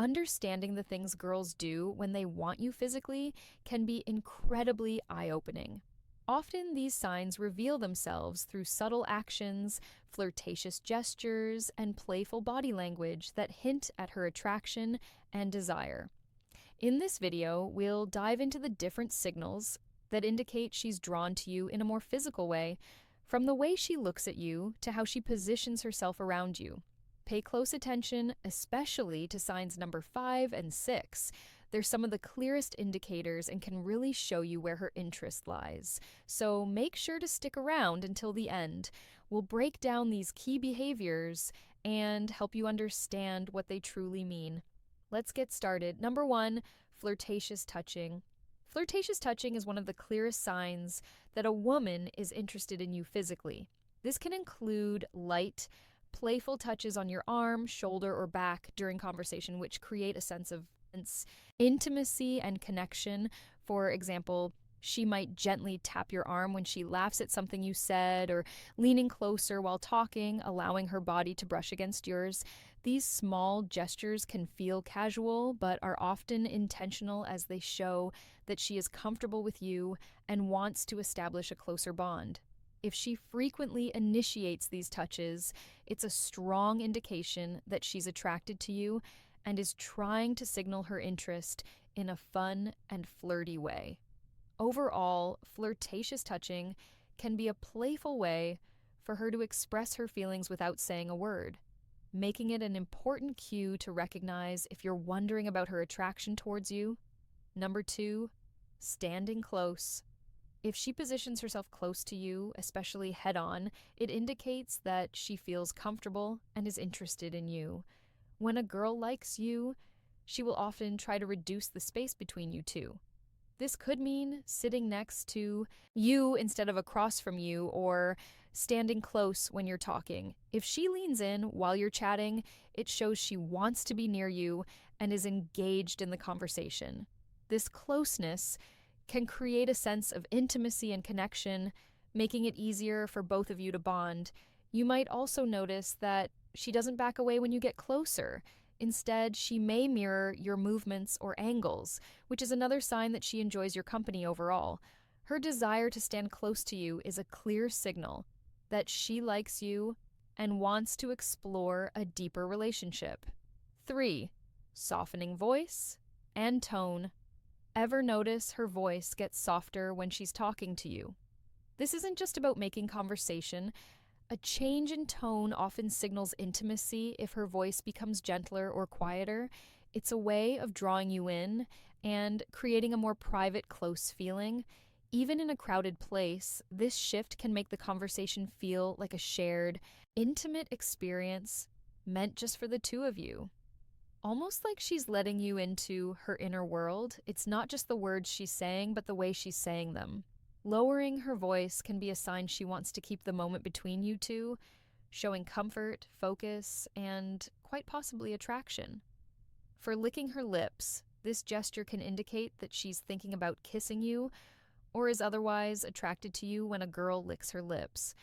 Understanding the things girls do when they want you physically can be incredibly eye-opening. Often, these signs reveal themselves through subtle actions, flirtatious gestures, and playful body language that hint at her attraction and desire. In this video, we'll dive into the different signals that indicate she's drawn to you in a more physical way, from the way she looks at you to how she positions herself around you. Pay close attention, especially to signs number 5 and 6. They're some of the clearest indicators and can really show you where her interest lies. So make sure to stick around until the end. We'll break down these key behaviors and help you understand what they truly mean. Let's get started. Number 1, flirtatious touching. Flirtatious touching is one of the clearest signs that a woman is interested in you physically. This can include light, playful touches on your arm, shoulder, or back during conversation, which create a sense of intimacy and connection. For example, she might gently tap your arm when she laughs at something you said, or leaning closer while talking, allowing her body to brush against yours. These small gestures can feel casual, but are often intentional as they show that she is comfortable with you and wants to establish a closer bond. If she frequently initiates these touches, it's a strong indication that she's attracted to you and is trying to signal her interest in a fun and flirty way. Overall, flirtatious touching can be a playful way for her to express her feelings without saying a word, making it an important cue to recognize if you're wondering about her attraction towards you. Number 2, standing close. If she positions herself close to you, especially head-on, it indicates that she feels comfortable and is interested in you. When a girl likes you, she will often try to reduce the space between you two. This could mean sitting next to you instead of across from you, or standing close when you're talking. If she leans in while you're chatting, it shows she wants to be near you and is engaged in the conversation. This closeness can create a sense of intimacy and connection, making it easier for both of you to bond. You might also notice that she doesn't back away when you get closer. Instead, she may mirror your movements or angles, which is another sign that she enjoys your company overall. Her desire to stand close to you is a clear signal that she likes you and wants to explore a deeper relationship. 3, softening voice and tone. Ever notice her voice gets softer when she's talking to you? This isn't just about making conversation. A change in tone often signals intimacy if her voice becomes gentler or quieter. It's a way of drawing you in and creating a more private, close feeling. Even in a crowded place, this shift can make the conversation feel like a shared, intimate experience meant just for the two of you. Almost like she's letting you into her inner world. It's not just the words she's saying, but the way she's saying them. Lowering her voice can be a sign she wants to keep the moment between you two, showing comfort, focus, and quite possibly attraction. For licking her lips, this gesture can indicate that she's thinking about kissing you or is otherwise attracted to you when a girl licks her lips.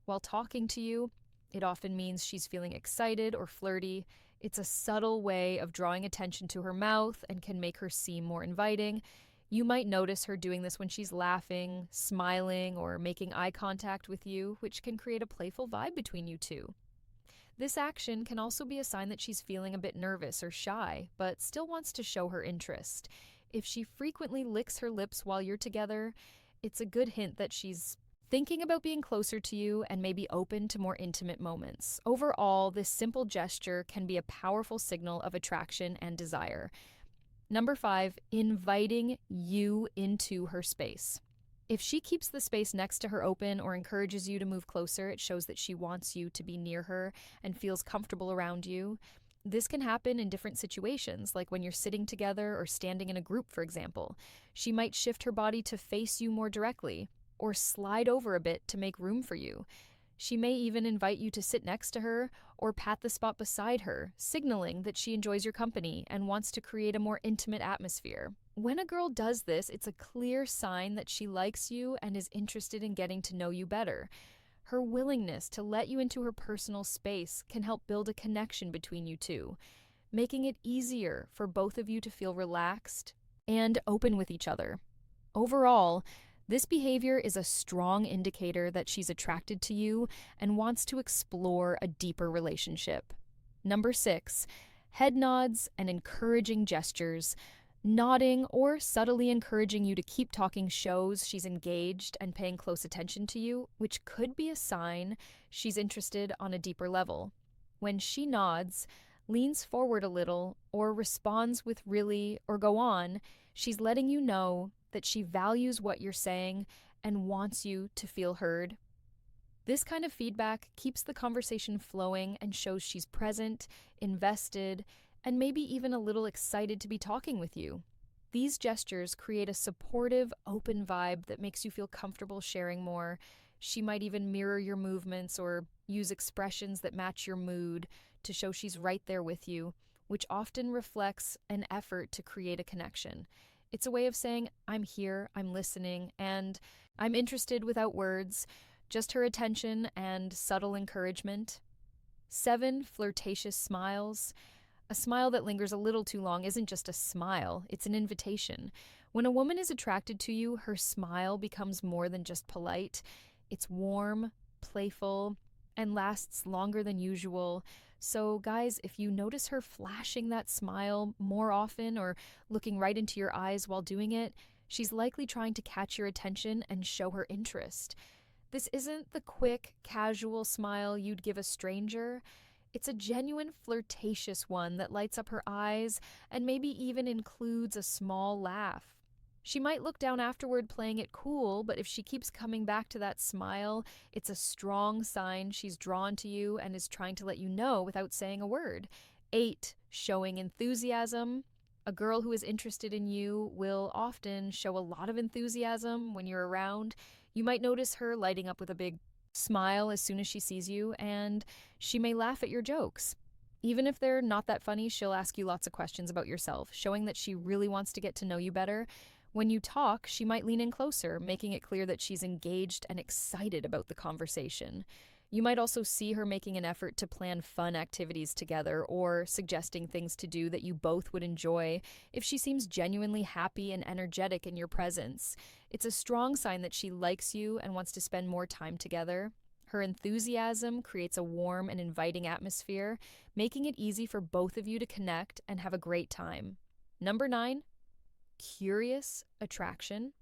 While talking to you, it often means she's feeling excited or flirty. It's a subtle way of drawing attention to her mouth and can make her seem more inviting. You might notice her doing this when she's laughing, smiling, or making eye contact with you, which can create a playful vibe between you two. This action can also be a sign that she's feeling a bit nervous or shy, but still wants to show her interest. If she frequently licks her lips while you're together, it's a good hint that she's thinking about being closer to you and may be open to more intimate moments. Overall, this simple gesture can be a powerful signal of attraction and desire. Number 5, inviting you into her space. If she keeps the space next to her open or encourages you to move closer, it shows that she wants you to be near her and feels comfortable around you. This can happen in different situations, like when you're sitting together or standing in a group, for example. She might shift her body to face you more directly, or slide over a bit to make room for you. She may even invite you to sit next to her or pat the spot beside her, signaling that she enjoys your company and wants to create a more intimate atmosphere. When a girl does this, it's a clear sign that she likes you and is interested in getting to know you better. Her willingness to let you into her personal space can help build a connection between you two. making it easier for both of you to feel relaxed and open with each other. Overall, this behavior is a strong indicator that she's attracted to you and wants to explore a deeper relationship. Number 6, head nods and encouraging gestures. Nodding or subtly encouraging you to keep talking shows she's engaged and paying close attention to you, which could be a sign she's interested on a deeper level. When she nods, leans forward a little, or responds with really or go on, she's letting you know that she values what you're saying and wants you to feel heard. This kind of feedback keeps the conversation flowing and shows she's present, invested, and maybe even a little excited to be talking with you. These gestures create a supportive, open vibe that makes you feel comfortable sharing more. She might even mirror your movements or use expressions that match your mood to show she's right there with you, which often reflects an effort to create a connection. It's a way of saying, I'm here, I'm listening, and I'm interested without words, just her attention and subtle encouragement. 7, flirtatious smiles. A smile that lingers a little too long isn't just a smile, it's an invitation. When a woman is attracted to you, her smile becomes more than just polite. It's warm, playful, and lasts longer than usual. So, guys, if you notice her flashing that smile more often or looking right into your eyes while doing it, she's likely trying to catch your attention and show her interest. This isn't the quick, casual smile you'd give a stranger. It's a genuine flirtatious one that lights up her eyes and maybe even includes a small laugh. She might look down afterward playing it cool, but if she keeps coming back to that smile, it's a strong sign she's drawn to you and is trying to let you know without saying a word. 8, showing enthusiasm. A girl who is interested in you will often show a lot of enthusiasm when you're around. You might notice her lighting up with a big smile as soon as she sees you, and she may laugh at your jokes. Even if they're not that funny, she'll ask you lots of questions about yourself, showing that she really wants to get to know you better. When you talk, she might lean in closer, making it clear that she's engaged and excited about the conversation. You might also see her making an effort to plan fun activities together or suggesting things to do that you both would enjoy if she seems genuinely happy and energetic in your presence. It's a strong sign that she likes you and wants to spend more time together. Her enthusiasm creates a warm and inviting atmosphere, making it easy for both of you to connect and have a great time. Number 9, curious attraction.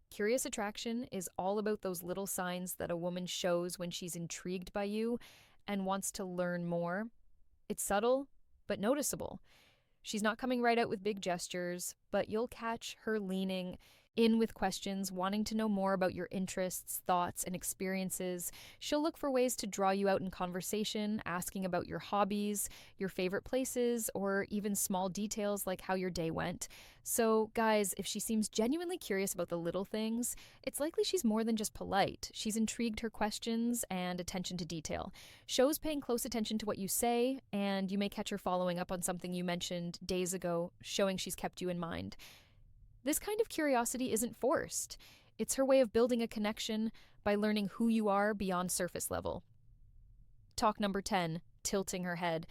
Curious attraction is all about those little signs that a woman shows when she's intrigued by you and wants to learn more. It's subtle, but noticeable. She's not coming right out with big gestures, but you'll catch her leaning in with questions, wanting to know more about your interests, thoughts, and experiences. She'll look for ways to draw you out in conversation, asking about your hobbies, your favorite places, or even small details like how your day went. So, guys, if she seems genuinely curious about the little things, it's likely she's more than just polite. She's intrigued her questions and attention to detail. Shows paying close attention to what you say, and you may catch her following up on something you mentioned days ago, showing she's kept you in mind. This kind of curiosity isn't forced. It's her way of building a connection by learning who you are beyond surface level. Talk number 10, tilting her head.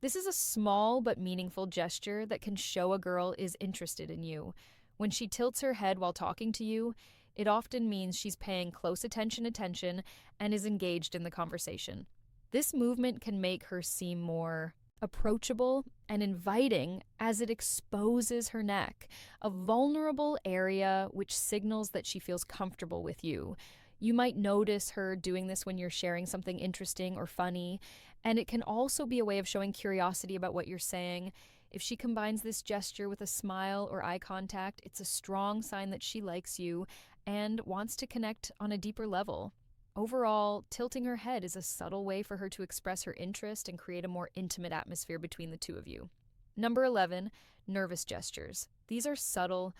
This is a small but meaningful gesture that can show a girl is interested in you. When she tilts her head while talking to you, it often means she's paying close attention and is engaged in the conversation. This movement can make her seem more approachable and inviting as it exposes her neck, a vulnerable area which signals that she feels comfortable with you. You might notice her doing this when you're sharing something interesting or funny, and it can also be a way of showing curiosity about what you're saying. If she combines this gesture with a smile or eye contact, it's a strong sign that she likes you and wants to connect on a deeper level. Overall, tilting her head is a subtle way for her to express her interest and create a more intimate atmosphere between the two of you. Number 11, nervous gestures. These are subtle,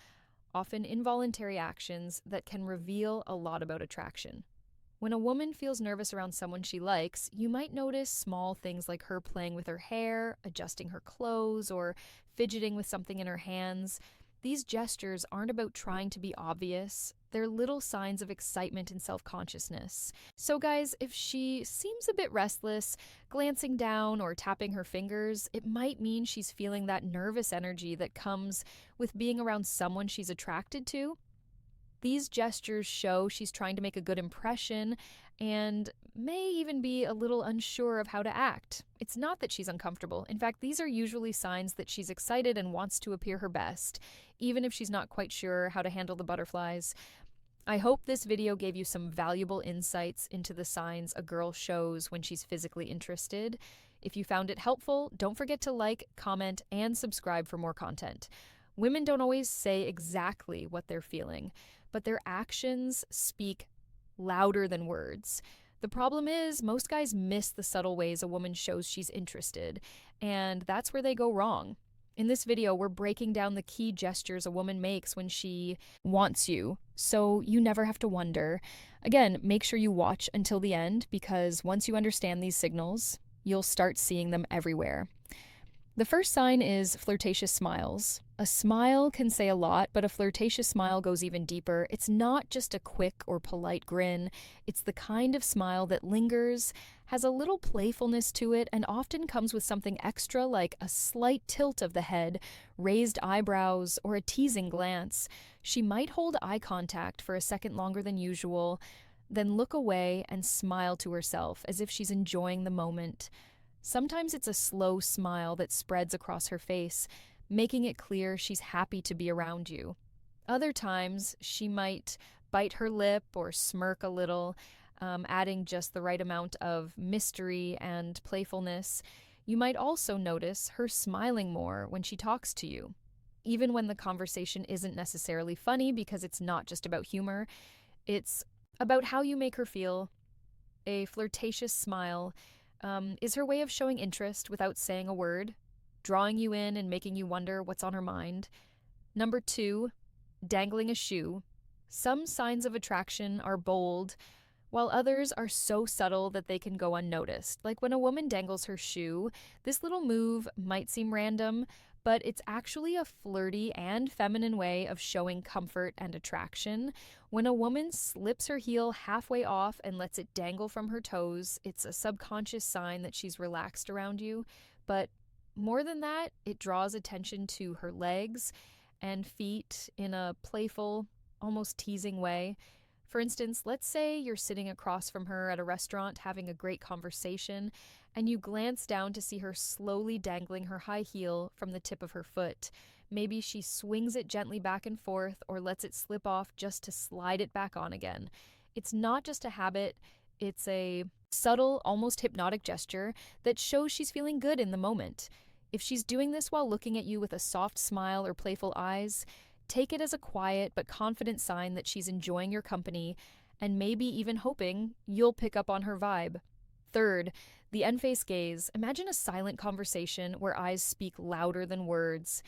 often involuntary actions that can reveal a lot about attraction. When a woman feels nervous around someone she likes, you might notice small things like her playing with her hair, adjusting her clothes, or fidgeting with something in her hands. These gestures aren't about trying to be obvious. They're little signs of excitement and self-consciousness. So guys, if she seems a bit restless, glancing down or tapping her fingers, it might mean she's feeling that nervous energy that comes with being around someone she's attracted to. These gestures show she's trying to make a good impression and may even be a little unsure of how to act. It's not that she's uncomfortable. In fact, these are usually signs that she's excited and wants to appear her best, even if she's not quite sure how to handle the butterflies. I hope this video gave you some valuable insights into the signs a girl shows when she's physically interested. If you found it helpful, don't forget to like, comment, and subscribe for more content. Women don't always say exactly what they're feeling, but their actions speak louder than words. The problem is, most guys miss the subtle ways a woman shows she's interested, and that's where they go wrong. In this video, we're breaking down the key gestures a woman makes when she wants you, so you never have to wonder. Again, make sure you watch until the end, because once you understand these signals, you'll start seeing them everywhere. The first sign is flirtatious smiles. A smile can say a lot, but a flirtatious smile goes even deeper. It's not just a quick or polite grin. It's the kind of smile that lingers, has a little playfulness to it, and often comes with something extra like a slight tilt of the head, raised eyebrows, or a teasing glance. She might hold eye contact for a second longer than usual, then look away and smile to herself as if she's enjoying the moment. Sometimes it's a slow smile that spreads across her face, making it clear she's happy to be around you. Other times, she might bite her lip or smirk a little, adding just the right amount of mystery and playfulness. You might also notice her smiling more when she talks to you, even when the conversation isn't necessarily funny, because it's not just about humor. It's about how you make her feel. A flirtatious smile is her way of showing interest without saying a word, drawing you in and making you wonder what's on her mind. Number 2, dangling a shoe. Some signs of attraction are bold, while others are so subtle that they can go unnoticed. Like when a woman dangles her shoe, this little move might seem random, but it's actually a flirty and feminine way of showing comfort and attraction. When a woman slips her heel halfway off and lets it dangle from her toes, it's a subconscious sign that she's relaxed around you. But more than that, it draws attention to her legs and feet in a playful, almost teasing way. For instance, let's say you're sitting across from her at a restaurant having a great conversation, and you glance down to see her slowly dangling her high heel from the tip of her foot. Maybe she swings it gently back and forth or lets it slip off just to slide it back on again. It's not just a habit, it's a subtle, almost hypnotic gesture that shows she's feeling good in the moment. If she's doing this while looking at you with a soft smile or playful eyes, take it as a quiet but confident sign that she's enjoying your company and maybe even hoping you'll pick up on her vibe. Third, the end-face gaze. Imagine a silent conversation where eyes speak louder than words.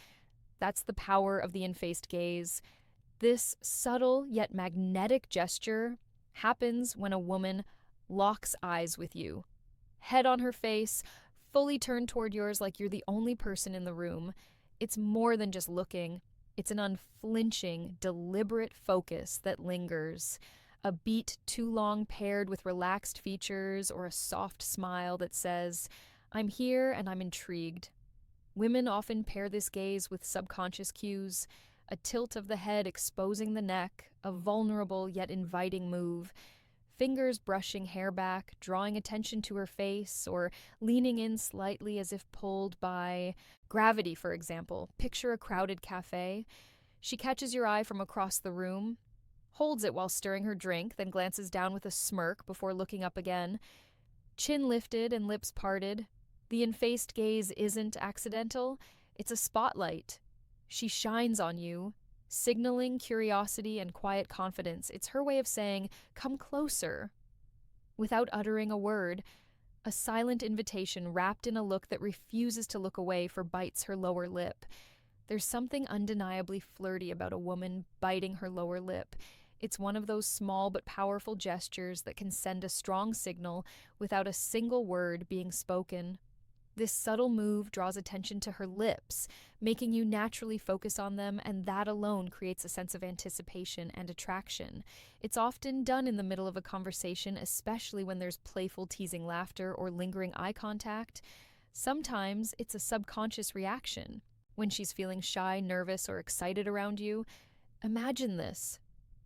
That's the power of the end-faced gaze. This subtle yet magnetic gesture happens when a woman locks eyes with you. Head on her face, fully turned toward yours like you're the only person in the room. It's more than just looking. It's an unflinching, deliberate focus that lingers. A beat too long paired with relaxed features or a soft smile that says, "I'm here and I'm intrigued." Women often pair this gaze with subconscious cues, a tilt of the head exposing the neck, a vulnerable yet inviting move, fingers brushing hair back, drawing attention to her face, or leaning in slightly as if pulled by gravity, for example. Picture a crowded cafe. She catches your eye from across the room, holds it while stirring her drink, then glances down with a smirk before looking up again. Chin lifted and lips parted. The enfaced gaze isn't accidental, it's a spotlight. She shines on you, signaling curiosity and quiet confidence. It's her way of saying, "Come closer." Without uttering a word, a silent invitation wrapped in a look that refuses to look away for bites her lower lip. There's something undeniably flirty about a woman biting her lower lip. It's one of those small but powerful gestures that can send a strong signal without a single word being spoken. This subtle move draws attention to her lips, making you naturally focus on them, and that alone creates a sense of anticipation and attraction. It's often done in the middle of a conversation, especially when there's playful teasing laughter or lingering eye contact. Sometimes it's a subconscious reaction. When she's feeling shy, nervous, or excited around you, imagine this.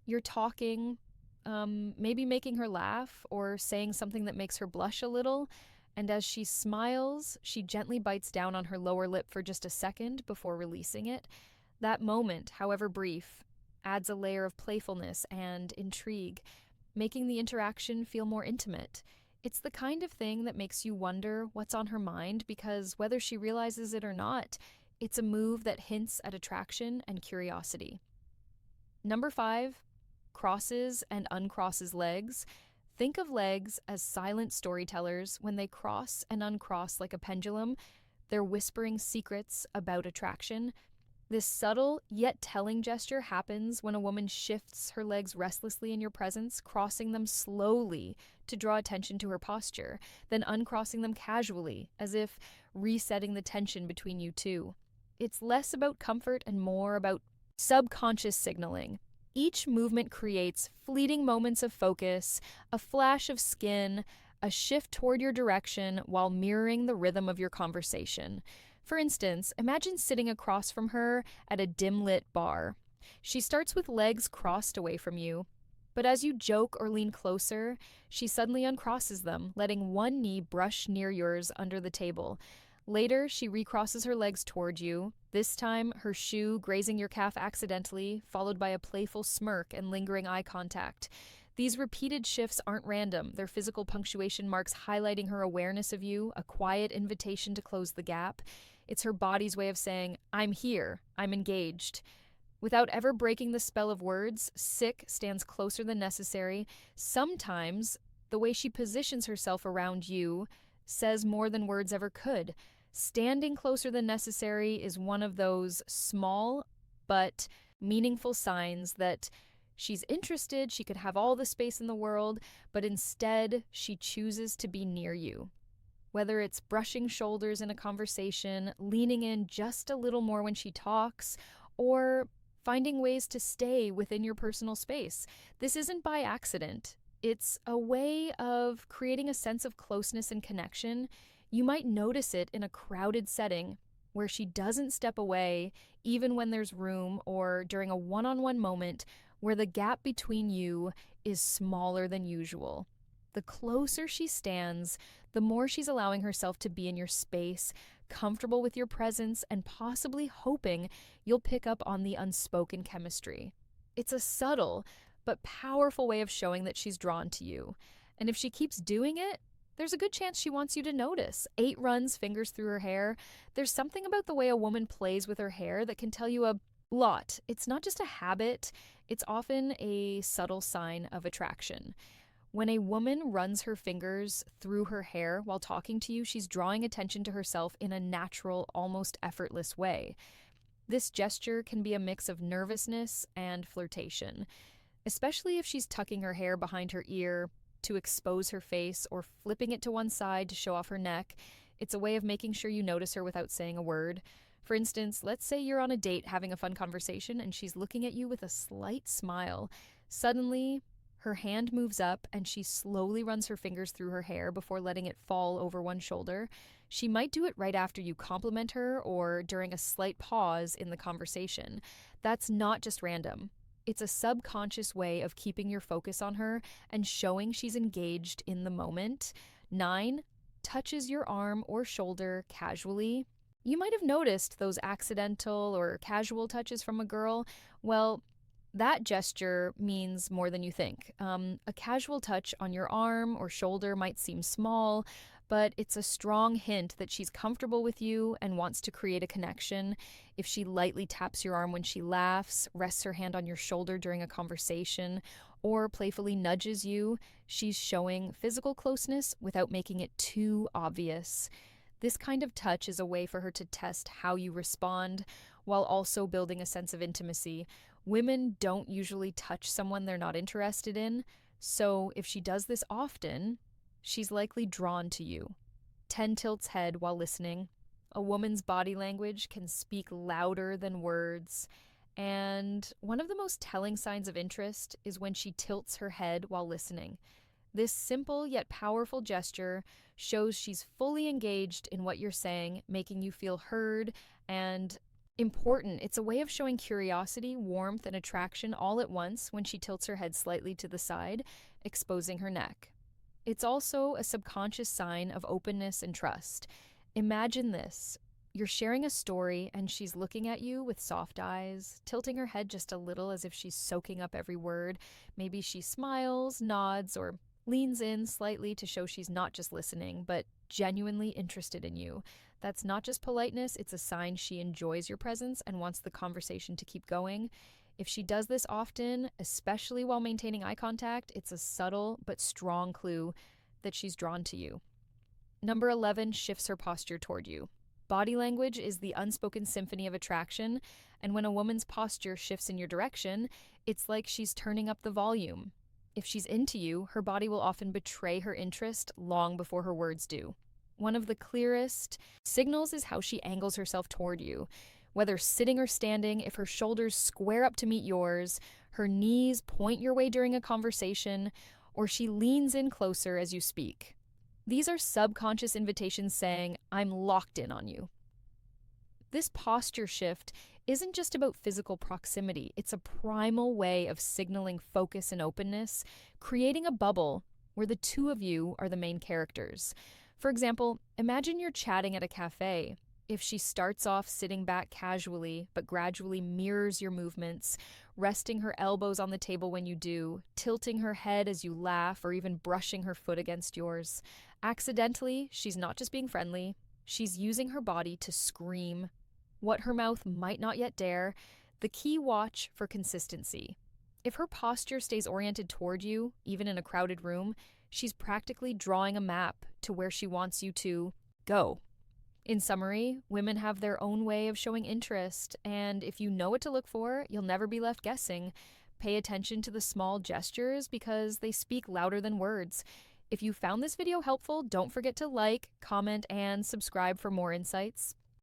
You're talking, maybe making her laugh or saying something that makes her blush a little, and as she smiles, she gently bites down on her lower lip for just a second before releasing it. That moment, however brief, adds a layer of playfulness and intrigue, making the interaction feel more intimate. It's the kind of thing that makes you wonder what's on her mind because whether she realizes it or not, it's a move that hints at attraction and curiosity. Number 5, crosses and uncrosses legs. Think of legs as silent storytellers. When they cross and uncross like a pendulum, they're whispering secrets about attraction. This subtle yet telling gesture happens when a woman shifts her legs restlessly in your presence, crossing them slowly to draw attention to her posture, then uncrossing them casually, as if resetting the tension between you two. It's less about comfort and more about subconscious signaling. Each movement creates fleeting moments of focus, a flash of skin, a shift toward your direction while mirroring the rhythm of your conversation. For instance, imagine sitting across from her at a dim-lit bar. She starts with legs crossed away from you, but as you joke or lean closer, she suddenly uncrosses them, letting one knee brush near yours under the table. Later, she recrosses her legs toward you, this time her shoe grazing your calf accidentally, followed by a playful smirk and lingering eye contact. These repeated shifts aren't random. They're physical punctuation marks highlighting her awareness of you, a quiet invitation to close the gap. It's her body's way of saying, I'm here, I'm engaged. Without ever breaking the spell of words, Sick stands closer than necessary. Sometimes, the way she positions herself around you says more than words ever could. Standing closer than necessary is one of those small but meaningful signs that she's interested, she could have all the space in the world, but instead she chooses to be near you. Whether it's brushing shoulders in a conversation, leaning in just a little more when she talks, or finding ways to stay within your personal space. This isn't by accident. It's a way of creating a sense of closeness and connection. You might notice it in a crowded setting where she doesn't step away, even when there's room, or during a one-on-one moment where the gap between you is smaller than usual. The closer she stands, the more she's allowing herself to be in your space, comfortable with your presence, and possibly hoping you'll pick up on the unspoken chemistry. It's a subtle but powerful way of showing that she's drawn to you. And if she keeps doing it, there's a good chance she wants you to notice. 8 runs, fingers through her hair. There's something about the way a woman plays with her hair that can tell you a lot. It's not just a habit, it's often a subtle sign of attraction. When a woman runs her fingers through her hair while talking to you, she's drawing attention to herself in a natural, almost effortless way. This gesture can be a mix of nervousness and flirtation, especially if she's tucking her hair behind her ear to expose her face or flipping it to one side to show off her neck. It's a way of making sure you notice her without saying a word. For instance, let's say you're on a date having a fun conversation and she's looking at you with a slight smile. Suddenly, her hand moves up and she slowly runs her fingers through her hair before letting it fall over one shoulder. She might do it right after you compliment her or during a slight pause in the conversation. That's not just random. It's a subconscious way of keeping your focus on her and showing she's engaged in the moment. 9, touches your arm or shoulder casually. You might have noticed those accidental or casual touches from a girl. Well, that gesture means more than you think. A casual touch on your arm or shoulder might seem small, but it's a strong hint that she's comfortable with you and wants to create a connection. If she lightly taps your arm when she laughs, rests her hand on your shoulder during a conversation, or playfully nudges you, she's showing physical closeness without making it too obvious. This kind of touch is a way for her to test how you respond while also building a sense of intimacy. Women don't usually touch someone they're not interested in, so if she does this often, she's likely drawn to you. 10 tilts head while listening. A woman's body language can speak louder than words. And one of the most telling signs of interest is when she tilts her head while listening. This simple yet powerful gesture shows she's fully engaged in what you're saying, making you feel heard and important. It's a way of showing curiosity, warmth, and attraction all at once when she tilts her head slightly to the side, exposing her neck. It's also a subconscious sign of openness and trust. Imagine this. You're sharing a story and she's looking at you with soft eyes, tilting her head just a little as if she's soaking up every word. Maybe she smiles, nods, or leans in slightly to show she's not just listening, but genuinely interested in you. That's not just politeness, it's a sign she enjoys your presence and wants the conversation to keep going. If she does this often, especially while maintaining eye contact, it's a subtle but strong clue that she's drawn to you. Number 11 shifts her posture toward you. Body language is the unspoken symphony of attraction, and when a woman's posture shifts in your direction, it's like she's turning up the volume. If she's into you, her body will often betray her interest long before her words do. One of the clearest signals is how she angles herself toward you. Whether sitting or standing, if her shoulders square up to meet yours, her knees point your way during a conversation, or she leans in closer as you speak. These are subconscious invitations saying, I'm locked in on you. This posture shift isn't just about physical proximity. It's a primal way of signaling focus and openness, creating a bubble where the two of you are the main characters. For example, imagine you're chatting at a cafe. If she starts off sitting back casually, but gradually mirrors your movements, resting her elbows on the table when you do, tilting her head as you laugh, or even brushing her foot against yours. Accidentally, she's not just being friendly, she's using her body to scream what her mouth might not yet dare. The key watch for consistency. If her posture stays oriented toward you, even in a crowded room, she's practically drawing a map to where she wants you to go. In summary, women have their own way of showing interest, and if you know what to look for, you'll never be left guessing. Pay attention to the small gestures because they speak louder than words. If you found this video helpful, don't forget to like, comment, and subscribe for more insights.